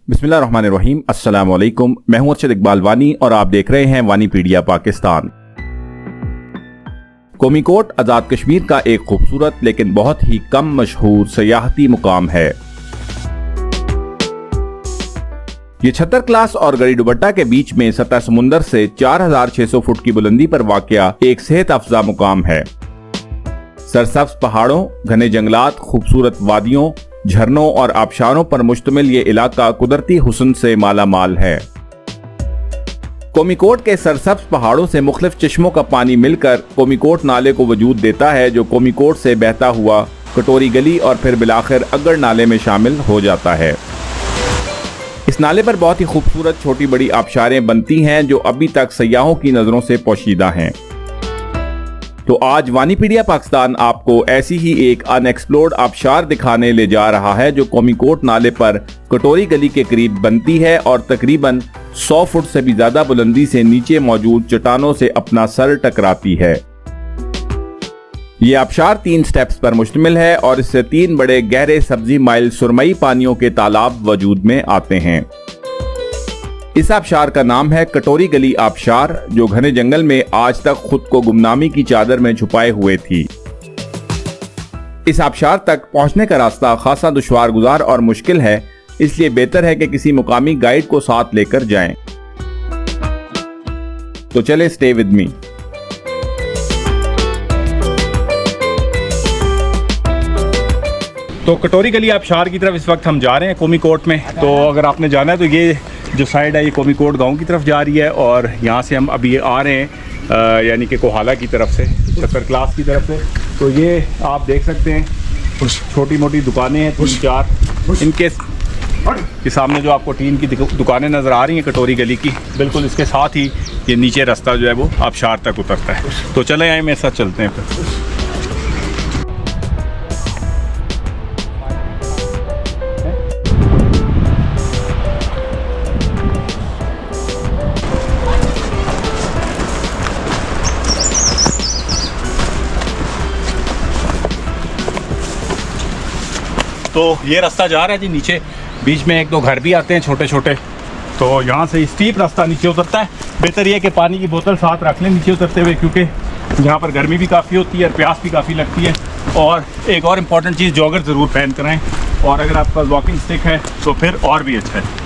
बिस्मिल्लाहिर्रहमानिर्रहीम। अस्सलाम वालेकुम। मैं हूं अर्शद इकबाल वानी और आप देख रहे हैं वानीपीडिया पाकिस्तान। कोमिकोट आज़ाद कश्मीर का एक खूबसूरत लेकिन बहुत ही कम मशहूर सयाहती मुकाम है। ये छत्तर क्लास और गड़ी दुबट्टा के बीच में सतह समुंदर से 4600 फुट की बुलंदी पर वाक़या एक सेहत अफजा मुकाम है। सरसब्ज पहाड़ों, घने जंगलात, खूबसूरत वादियों, झरनों और आबशारों पर मुश्तमिल ये इलाका कुदरती हुस्न से माला माल है। कोमिकोट के सरसब्ज पहाड़ों से मुख्तलिफ चश्मों का पानी मिलकर कोमिकोट नाले को वजूद देता है, जो कोमिकोट से बहता हुआ कटोरी गली और फिर बिलाखिर अग्गड़ नाले में शामिल हो जाता है। इस नाले पर बहुत ही खूबसूरत छोटी बड़ी आबशारें बनती हैं जो अभी तक सयाहों की नज़रों से पोशीदा हैं। तो आज वानीपीडिया पाकिस्तान आपको ऐसी ही एक अनएक्सप्लोर्ड आबशार दिखाने ले जा रहा है जो कोमिकोट नाले पर कटोरी गली के करीब बनती है और तकरीबन 100 फुट से भी ज्यादा बुलंदी से नीचे मौजूद चट्टानों से अपना सर टकराती है। ये आबशार 3 स्टेप्स पर मुश्तमिल है और इससे 3 बड़े गहरे सब्जी माइल सुरमई पानियों के तालाब वजूद में आते हैं। इस आबशार का नाम है कटोरी गली आबशार, जो घने जंगल में आज तक खुद को गुमनामी की चादर में छुपाए हुए थी। इस आबशार तक पहुंचने का रास्ता खासा दुश्वार गुजार और मुश्किल है, इसलिए बेहतर है कि किसी मुकामी गाइड को साथ लेकर जाएं। तो चले, स्टे विद मी। तो कटोरी गली आबशार की तरफ इस वक्त हम जा रहे हैं कोमिकोट में। तो अगर आपने जाना है तो ये जो साइड है ये कोमिकोट गांव की तरफ जा रही है और यहाँ से हम अभी आ रहे हैं यानी कि कोहाला की तरफ से, छत्तर क्लास की तरफ से। तो ये आप देख सकते हैं छोटी मोटी दुकानें हैं 3-4, इनके सामने जो आपको टीन की दुकानें नज़र आ रही हैं कटोरी गली की, बिल्कुल इसके साथ ही ये नीचे रास्ता जो है वो आबशार तक उतरता है। तो चले आए, मेरे साथ चलते हैं फिर। तो ये रास्ता जा रहा है जी नीचे, बीच में 1-2 घर भी आते हैं छोटे छोटे। तो यहाँ से स्टीप रास्ता नीचे उतरता है। बेहतर ये है कि पानी की बोतल साथ रख लें नीचे उतरते हुए, क्योंकि यहाँ पर गर्मी भी काफ़ी होती है और प्यास भी काफ़ी लगती है। और एक और इम्पॉर्टेंट चीज़, जॉगर ज़रूर पहन कर आएँ, और अगर आपके पास वॉकिंग स्टिक है तो फिर और भी अच्छा है।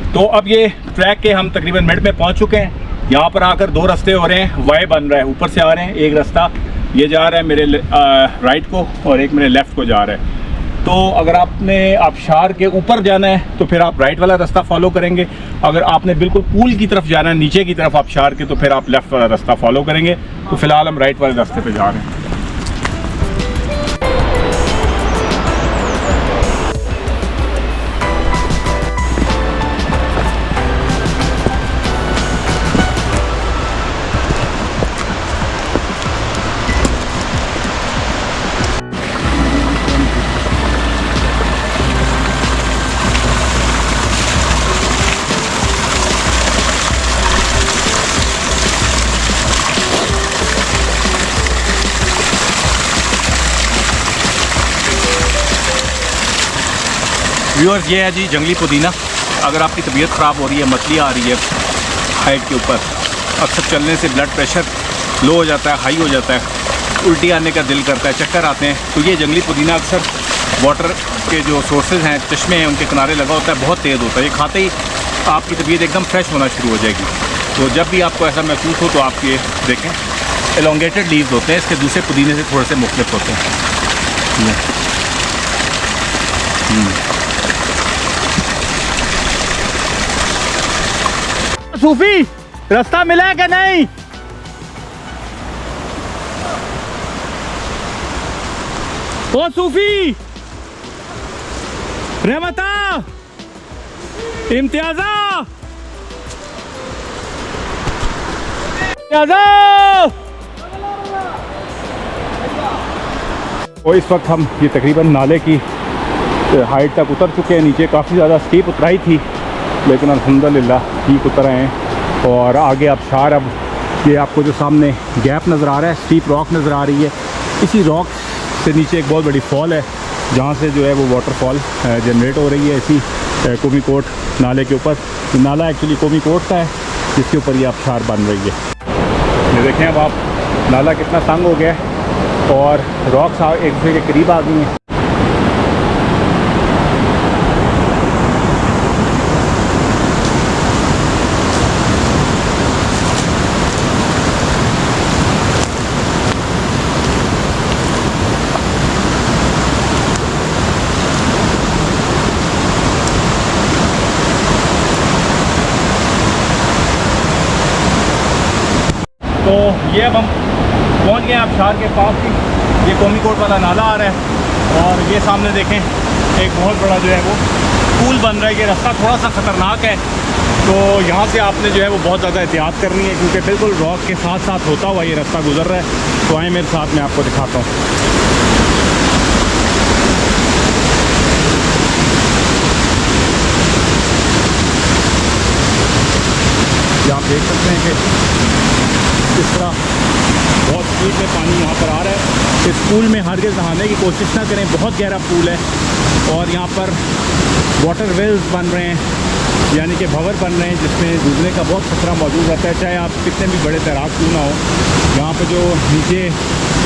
तो अब ये ट्रैक के हम तकरीबन मिड में पहुंच चुके हैं। यहाँ पर आकर 2 रास्ते हो रहे हैं, वाई बन रहा है, ऊपर से आ रहे हैं। एक रास्ता ये जा रहा है मेरे राइट को और एक मेरे लेफ़्ट को जा रहा है। तो अगर आपने आबशार के ऊपर जाना है तो फिर आप राइट वाला रास्ता फॉलो करेंगे। अगर आपने बिल्कुल पूल की तरफ जाना है, नीचे की तरफ आबशार के, तो फिर आप लेफ़्ट वाला रास्ता फॉलो करेंगे। तो फिलहाल हम राइट वाले रास्ते पर जा रहे हैं। व्यूअर्स, ये है जी जंगली पुदीना। अगर आपकी तबीयत ख़राब हो रही है, मछली आ रही है हाइट के ऊपर, अक्सर चलने से ब्लड प्रेशर लो हो जाता है, हाई हो जाता है, उल्टी आने का दिल करता है, चक्कर आते हैं, तो ये जंगली पुदीना अक्सर वाटर के जो सोर्सेज हैं, चश्मे हैं, उनके किनारे लगा होता है, बहुत तेज़ होता है। ये खाते ही आपकी तबीयत एकदम फ्रेश होना शुरू हो जाएगी। तो जब भी आपको ऐसा महसूस हो तो आप ये देखें, एलोंगेटेड लीव्स होते हैं, इसके दूसरे पुदीने से थोड़े से मुख्तलिफ होते हैं। सूफी, रास्ता मिला है क्या? नहीं, ओ सूफी, रहमता, इम्तियाजा, इम्तियाजा। और इस वक्त हम ये तकरीबन नाले की हाइट तक उतर चुके हैं। नीचे काफ़ी ज़्यादा स्टीप उतराई थी, लेकिन अल्हम्दुलिल्लाह ठीक उतर आए हैं। और आगे आबशार, अब ये आपको जो सामने गैप नज़र आ रहा है, स्टीप रॉक नज़र आ रही है। इसी रॉक से नीचे एक बहुत बड़ी फॉल है, जहाँ से जो है वो वाटरफॉल जनरेट हो रही है इसी कोमिकोट नाले के ऊपर। नाला एक्चुअली कोमिकोट का है, जिसके ऊपर ये आबशार बन रही है। ये देखें अब आप, नाला कितना तंग हो गया है और रॉक्स एक दूसरे के करीब आ गई हैं। तो ये अब हम पहुंच गए आबशार के पास ही। ये कोमिकोट वाला नाला आ रहा है और ये सामने देखें एक बहुत बड़ा जो है वो पुल बन रहा है। ये रास्ता थोड़ा सा ख़तरनाक है, तो यहाँ से आपने जो है वो बहुत ज़्यादा एहतियात करनी है, क्योंकि बिल्कुल रॉक के साथ साथ होता हुआ ये रास्ता गुजर रहा है। तो आए मेरे साथ, मैं आपको दिखाता हूँ। ये आप देख सकते हैं कि इस तरह बहुत स्पीड में पानी यहाँ पर आ रहा है। इस पूल में हरगिज़ नहाने की कोशिश ना करें, बहुत गहरा पूल है। और यहाँ पर वाटर वेल्स बन रहे हैं, यानी कि भंवर बन रहे हैं, जिसमें डूबने का बहुत खतरा मौजूद रहता है, चाहे आप कितने भी बड़े तैराक क्यों ना हो। यहाँ पर जो नीचे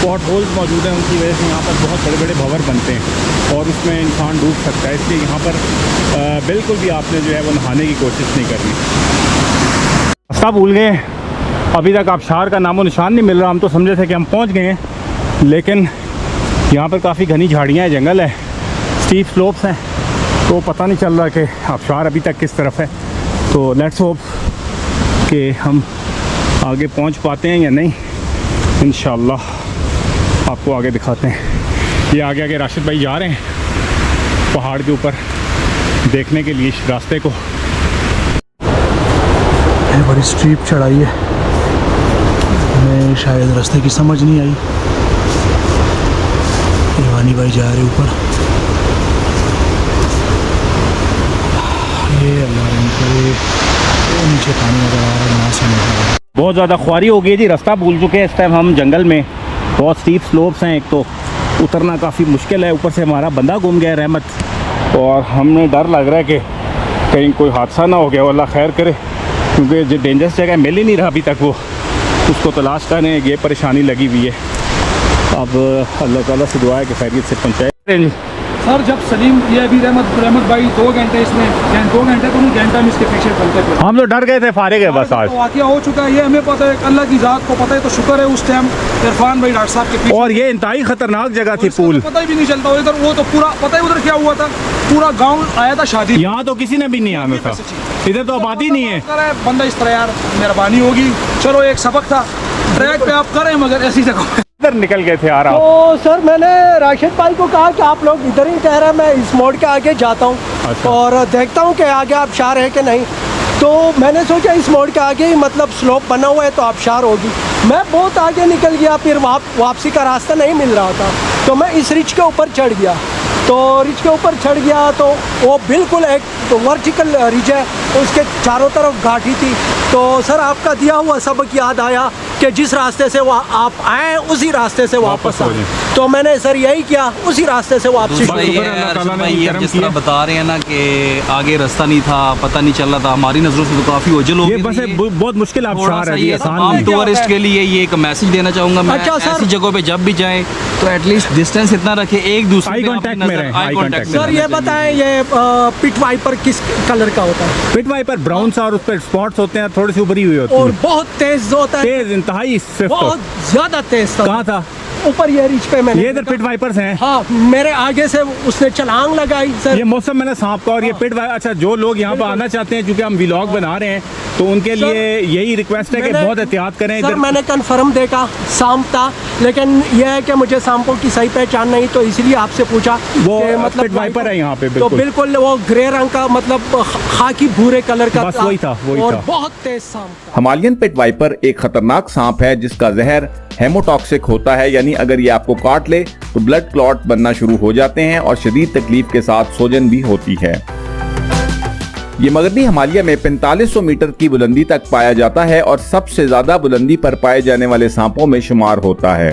पॉट होल्स मौजूद हैं, उनकी वजह से यहाँ पर बहुत बड़े बड़े भंवर बनते हैं और उसमें इंसान डूब सकता है। इसलिए यहाँ पर बिल्कुल भी आपने जो है वो नहाने की कोशिश नहीं करनी। रास्ता भूल गए, अभी तक आबशार का नामो निशान नहीं मिल रहा। हम तो समझे थे कि हम पहुंच गए हैं, लेकिन यहाँ पर काफ़ी घनी झाड़ियाँ हैं, जंगल है, स्टीप स्लोप्स हैं, तो पता नहीं चल रहा कि आबशार अभी तक किस तरफ है। तो लेट्स होप कि हम आगे पहुंच पाते हैं या नहीं। इंशाल्लाह आपको आगे दिखाते हैं। ये आगे आगे राशिद भाई जा रहे हैं पहाड़ के ऊपर देखने के लिए इस रास्ते को। बड़ी स्टीप चढ़ाई है, हमें शायद रास्ते की समझ नहीं आई। इरवानी भाई जा रहे ऊपर। ये अल्लाह करे, नीचे पानी नजर आ रहा है, ना समझ आ रहा है। बहुत ज़्यादा ख्वारी हो गई जी, रास्ता भूल चुके हैं। इस टाइम हम जंगल में, बहुत स्टीप स्लोप्स हैं, एक तो उतरना काफ़ी मुश्किल है, ऊपर से हमारा बंदा गुम गया रहमत, और हमें डर लग रहा है कि कहीं कोई हादसा ना हो गया, अल्लाह खैर करे, क्योंकि जो डेंजरस जगह मिल ही नहीं रहा अभी तक, वो उसको तलाश करने ये परेशानी लगी हुई है। अब अल्लाह ताला से दुआ है कि खैरियत से पहुँचाए। सर जब सलीम ये अभी रहमत भाई 2 घंटे इसमें 2 घंटे तो नहीं, घंटा में इसके पीछे चलते थे। हम तो डर गए थे, फारिग है बस आज। वाक़या हो चुका है, ये हमें पता है, अल्लाह की ज़ात को पता है, तो शुक्र है उस टाइम इरफान भाई डॉक्टर साहब के पीछे। और ये इंतहाई खतरनाक जगह थी पुल, पता ही भी नहीं चलता इधर। वो तो पूरा पता है उधर क्या हुआ था, पूरा गाँव आया था शादी, यहाँ तो किसी ने भी नहीं आना था, इधर तो आबादी नहीं है। बंदा इस तरह यार मेहरबानी होगी, चलो एक सबक था, ट्रैक पे आप करें मगर ऐसी जगह इधर निकल गए थे यार आप। तो सर मैंने राशिद भाई को कहा कि आप लोग इधर ही ठहरा, मैं इस मोड़ के आगे जाता हूँ अच्छा। और देखता हूँ कि आगे आबशार है कि नहीं। तो मैंने सोचा इस मोड़ के आगे ही मतलब स्लोप बना हुआ है तो आबशार होगी। मैं बहुत आगे निकल गया, फिर वापसी का रास्ता नहीं मिल रहा था, तो मैं इस रिच के ऊपर चढ़ गया। तो रिच के ऊपर चढ़ गया तो वो बिल्कुल एक वर्टिकल रिच है, उसके चारों तरफ घाटी थी। तो सर आपका दिया हुआ सबक याद आया कि जिस रास्ते से वो आप आए उसी रास्ते से वापस आए। तो मैंने सर यही किया, उसी रास्ते से वापसी भाई ये जिस तरह बता रहे हैं ना कि आगे रास्ता नहीं था, पता नहीं चल रहा था, हमारी नजरों से तो काफी ओझल हो गई। ये बस बहुत मुश्किल आबशार है, आम टूरिस्ट के लिए ये एक मैसेज देना चाहूंगा मैं। अच्छा सर, ऐसी जगहों पे जब भी जाएं तो एटलीस्ट डिस्टेंस इतना रखें, एक दूसरे आई कांटेक्ट में रहें, आई कांटेक्ट में। सर ये बताएं ये पिट वाइपर किस कलर का होता है? पिट वाइपर ब्राउन सा और उस पर स्पॉट्स होते हैं, थोड़ी सी उभरी हुई होती है और बहुत तेज होता है, तेज इंतहाई स्विफ्ट। बहुत ज्यादा तेज था। कहाँ था? ऊपर ये रिच पे मैंने ये इधर पिट वाइपर्स हैं। हाँ, मेरे आगे से उसने छलांग लगाई सर। ये मौसम मैंने सांप का और ये पिट वाइपर। अच्छा, जो लोग यहाँ पर आना चाहते हैं, क्योंकि हम व्लॉग बना रहे हैं, तो उनके लिए यही रिक्वेस्ट है कि बहुत एहतियात करें। सर मैंने कंफर्म देखा सांप था, लेकिन यह है कि मुझे सांपों की सही पहचान नहीं, तो इसलिए आपसे पूछा। वो मतलब पिट वाइपर है यहाँ पे, तो बिल्कुल वो ग्रे रंग का, मतलब खाकी भूरे कलर का बस वही था, वही और था। बहुत तेज सांप। हिमालयन पिट वाइपर एक खतरनाक सांप है जिसका जहर हेमोटॉक्सिक होता है, यानी अगर ये आपको काट ले तो ब्लड क्लॉट बनना शुरू हो जाते हैं और शदीद तकलीफ के साथ सूजन भी होती है। ये मगरबी हिमालय में 4500 मीटर की बुलंदी तक पाया जाता है और सबसे ज्यादा बुलंदी पर पाए जाने वाले सांपों में शुमार होता है।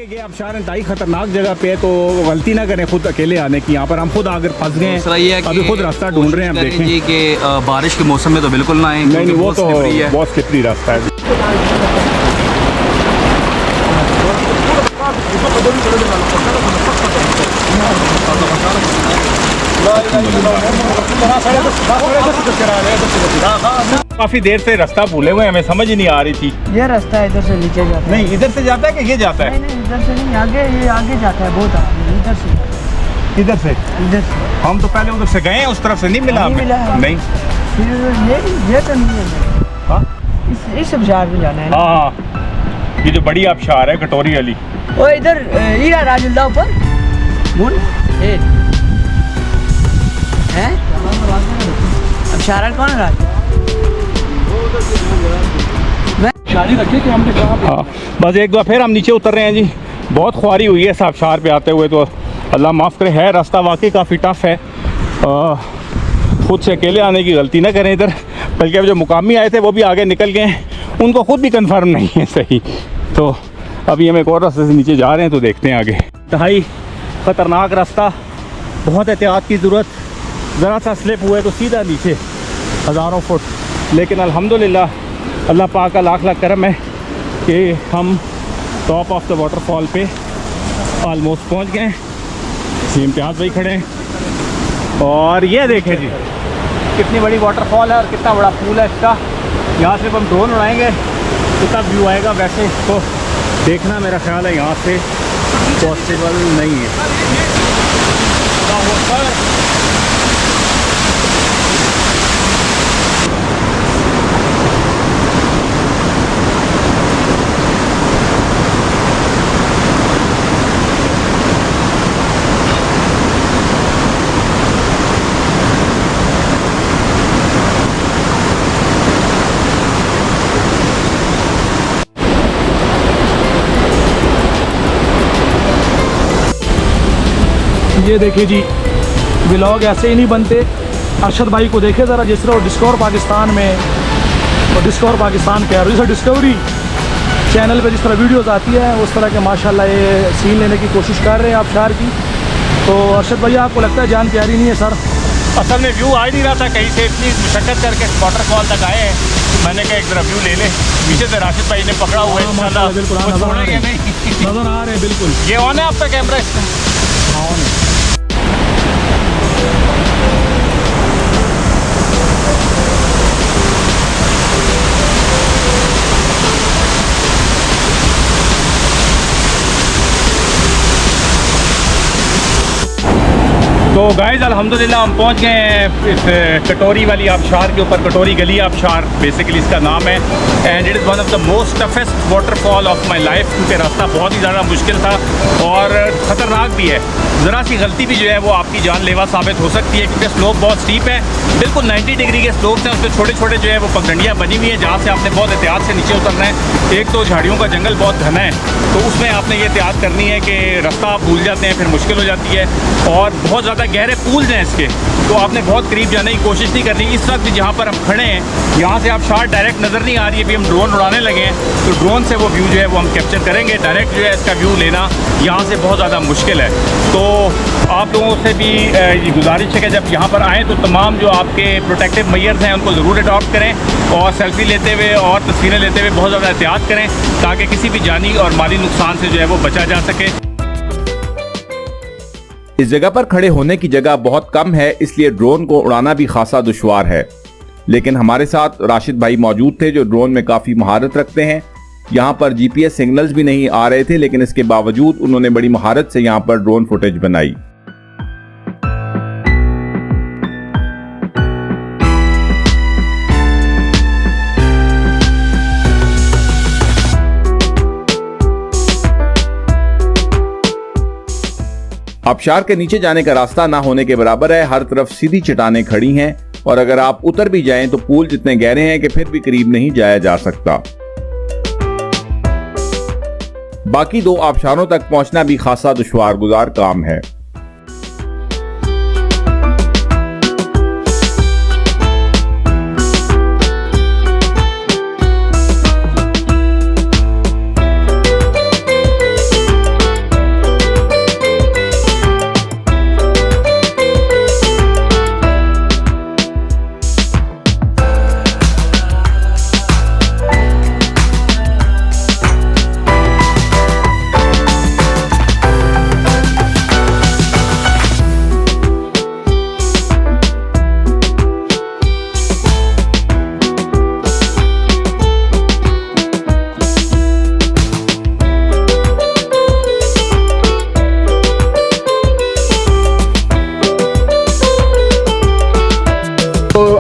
ये आबशार इंतहाई खतरनाक जगह पे है, तो गलती ना करें खुद अकेले आने की। यहाँ पर हम खुद अगर फंस गए हैं, अभी खुद रास्ता ढूंढ रहे हैं, हम देखें जी कि बारिश के मौसम में तो बिल्कुल ना आए। नहीं, वो तो बहुत स्लिपरी रास्ता है। काफी देर से रास्ता भूले हुए, हमें समझ ही नहीं आ रही थी। ये रास्ता इधर से नीचे जाता है। नहीं, इधर से जाता है कि ये जाता है? नहीं, इधर से नहीं, आगे ये आगे जाता है, बहुत आगे। इधर से इधर से हम तो पहले उधर से गए हैं, उस तरफ से नहीं मिला हमें। नहीं, फिर ये तो नहीं है। हाँ, इस आबशार में जाना है। हाँ, ये जो बड़ी आबशार है कटोरी वाली, ओ इधर हीरा राजुल्ला ऊपर मुन है। आबशार कौन है? शादी रखिए कि हमने कहा। हाँ, बस एक बार फिर हम नीचे उतर रहे हैं जी। बहुत ख्वारी हुई है इस आबशार पे आते हुए, तो अल्लाह माफ़ करे। है रास्ता वाकई काफ़ी टफ है, खुद से अकेले आने की गलती ना करें इधर। बल्कि अब जो मुकामी आए थे वो भी आगे निकल गए हैं, उनको खुद भी कंफर्म नहीं है सही। तो अभी हम एक और रास्ते से नीचे जा रहे हैं, तो देखते हैं आगे। इंतहाई ख़तरनाक रास्ता, बहुत एहतियात की ज़रूरत। ज़रा सा स्लिप हुए तो सीधा नीचे हज़ारों फुट। लेकिन अल्हम्दुलिल्लाह अल्लाह पाक का लाख लाख करम है कि हम टॉप ऑफ द वाटरफॉल पे ऑलमोस्ट पहुंच गए। जी इम्तियाज़ भाई खड़े हैं और ये देखें जी कितनी बड़ी वाटरफॉल है और कितना बड़ा पूल है इसका। यहाँ से हम ड्रोन उड़ाएंगे कितना व्यू आएगा। वैसे तो देखना मेरा ख्याल है यहाँ से पॉसिबल नहीं है। ये देखिए जी, व्लॉग ऐसे ही नहीं बनते। अरशद भाई को देखे ज़रा, जिस तरह वो डिस्कवर पाकिस्तान में, और डिस्कवर पाकिस्तान कह रहे, जैसे डिस्कवरी चैनल पे जिस तरह वीडियोस आती है उस तरह के माशाल्लाह ये सीन लेने की कोशिश कर रहे हैं आबशार की। तो अरशद भैया आपको लगता है जान प्यारी नहीं है सर? असल में व्यू आ ही नहीं रहा था कहीं से, इतनी मशक्कत करके वाटरफॉल तक आए हैं। मैंने कहा एक तरह व्यू ले ले। पीछे से राशिद भाई ने पकड़ा हुआ है, माशाल्लाह बिल्कुल नज़र आ रहे हैं बिल्कुल। ये ऑन है आपका कैमरा? इसका ऑन है। तो गाइस अल्हम्दुलिल्लाह हम पहुंच गए हैं इस कटोरी वाली आबशार के ऊपर। कटोरी गली आबशार बेसिकली इसका नाम है। And it is one of the most toughest waterfall of my life, क्योंकि रास्ता बहुत ही ज़्यादा मुश्किल था और ख़तरनाक भी है। ज़रा सी गलती भी जो है वो आपकी जानलेवा साबित हो सकती है, क्योंकि स्लोप बहुत स्टीप है। बिल्कुल 90 डिग्री के स्लोप्स हैं, उस पर छोटे छोटे जो है वो पगडंडियाँ बनी हुई हैं, जहाँ से आपने बहुत एहतियात से नीचे उतरना है। एक तो झाड़ियों का जंगल बहुत घना है, तो उसमें आपने ये एहतियात करनी है कि रास्ता आप भूल जाते हैं, फिर मुश्किल हो जाती है। और बहुत ज़्यादा गहरे पूल्स हैं इसके, तो आपने बहुत करीब जाने की कोशिश नहीं करनी। इस वक्त जहाँ पर हम खड़े हैं, यहाँ से आप आबशार डायरेक्ट नज़र नहीं आ रही है। अभी हम ड्रोन उड़ाने लगे हैं, तो ड्रोन से वो व्यू जो है वो हम कैप्चर करेंगे। डायरेक्ट जो है इसका व्यू लेना यहाँ से बहुत ज़्यादा मुश्किल है। तो आप लोगों से भी ये गुजारिश है कि जब यहाँ पर आएँ तो तमाम जो आपके प्रोटेक्टिव मेजर्स हैं उनको ज़रूर अडॉप्ट करें और सेल्फी लेते हुए और तस्वीरें लेते हुए बहुत ज़्यादा एहतियात करें, ताकि किसी भी जानी और माली नुकसान से जो है वो बचा जा सके। इस जगह पर खड़े होने की जगह बहुत कम है, इसलिए ड्रोन को उड़ाना भी खासा दुश्वार है। लेकिन हमारे साथ राशिद भाई मौजूद थे जो ड्रोन में काफ़ी महारत रखते हैं। यहाँ पर जीपीएस सिग्नल्स भी नहीं आ रहे थे, लेकिन इसके बावजूद उन्होंने बड़ी महारत से यहाँ पर ड्रोन फुटेज बनाई। आबशार के नीचे जाने का रास्ता ना होने के बराबर है। हर तरफ सीधी चट्टानें खड़ी हैं और अगर आप उतर भी जाएं तो पूल जितने गहरे हैं कि फिर भी करीब नहीं जाया जा सकता। बाकी 2 आबशारों तक पहुंचना भी खासा दुश्वार गुजार काम है।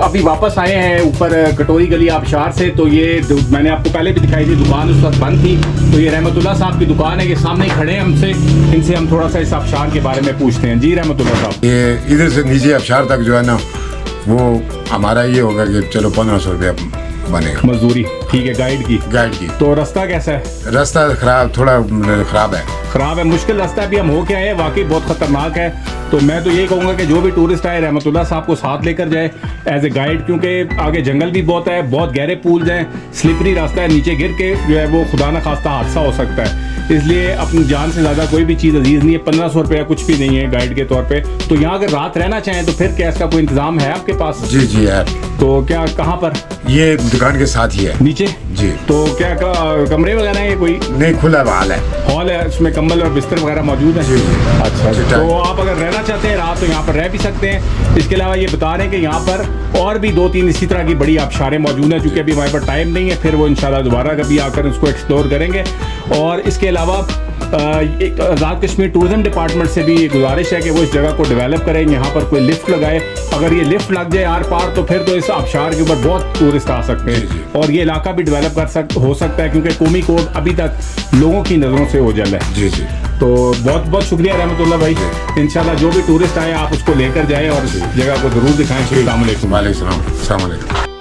अभी वापस आए हैं ऊपर कटोरी गली आबशार से। तो ये मैंने आपको पहले भी दिखाई थी, दुकान उस वक्त बंद थी। तो ये रहमतुल्लाह साहब की दुकान है, ये सामने ही खड़े हैं हमसे। इनसे हम थोड़ा सा इस आबशार के बारे में पूछते हैं। जी रहमतुल्लाह साहब, ये इधर से नीचे आबशार तक जो है ना, वो हमारा ये होगा कि चलो 1500 रुपया बनेगा मजदूरी। ठीक है, गाइड की। तो रास्ता कैसा है? रास्ता खराब, थोड़ा खराब है, मुश्किल रास्ता है। अभी हम होके आए, वाकई बहुत खतरनाक है। तो मैं तो यही कहूँगा कि जो भी टूरिस्ट आए रहमतुल्लाह साहब को साथ लेकर जाए एज ए गाइड, क्योंकि आगे जंगल भी बहुत है, बहुत गहरे पूल्स हैं, स्लिपरी रास्ता है, नीचे गिर के जो है वो खुदा न खास्ता हादसा हो सकता है। इसलिए अपनी जान से ज़्यादा कोई भी चीज़ अजीज़ नहीं है। 1500 रुपया कुछ भी नहीं है गाइड के तौर पे। तो यहाँ अगर रात रहना चाहें तो फिर क्या इसका कोई इंतज़ाम है आपके पास? जी है। तो क्या, कहाँ पर? ये दुकान के साथ ही है, नीचे जी। तो क्या कमरे वगैरह है? कोई नहीं, खुला हॉल है, उसमें कंबल और बिस्तर वगैरह मौजूद है? अच्छा। तो आप अगर रहना चाहते हैं रात तो यहाँ पर रह भी सकते हैं। इसके अलावा ये बता रहे हैं कि यहाँ पर और भी 2-3 इसी तरह की बड़ी आबशारें मौजूद हैं। चूँकि अभी हमारे पास टाइम नहीं है, फिर वो इंशाल्लाह दोबारा कभी आकर उसको एक्सप्लोर करेंगे। और इसके अलावा एक आज़ाद कश्मीर टूरिज्म डिपार्टमेंट से भी गुजारिश है कि वो इस जगह को डेवलप करें, यहाँ पर कोई लिफ्ट लगाए। अगर ये लिफ्ट लग जाए आर पार तो फिर तो इस आबशार के ऊपर बहुत टूरिस्ट आ सकते हैं और ये इलाका भी डेवलप हो सकता है, क्योंकि कौमी कोर्ट अभी तक लोगों की नज़रों से ओझल है। जी। तो बहुत बहुत शुक्रिया रहमतुल्लाह भाई। इंशाल्लाह जो भी टूरिस्ट आए आप उसको लेकर जाएं और इस जगह को ज़रूर दिखाएं। अस्सलाम वालेकुम। वालेकुम सलाम।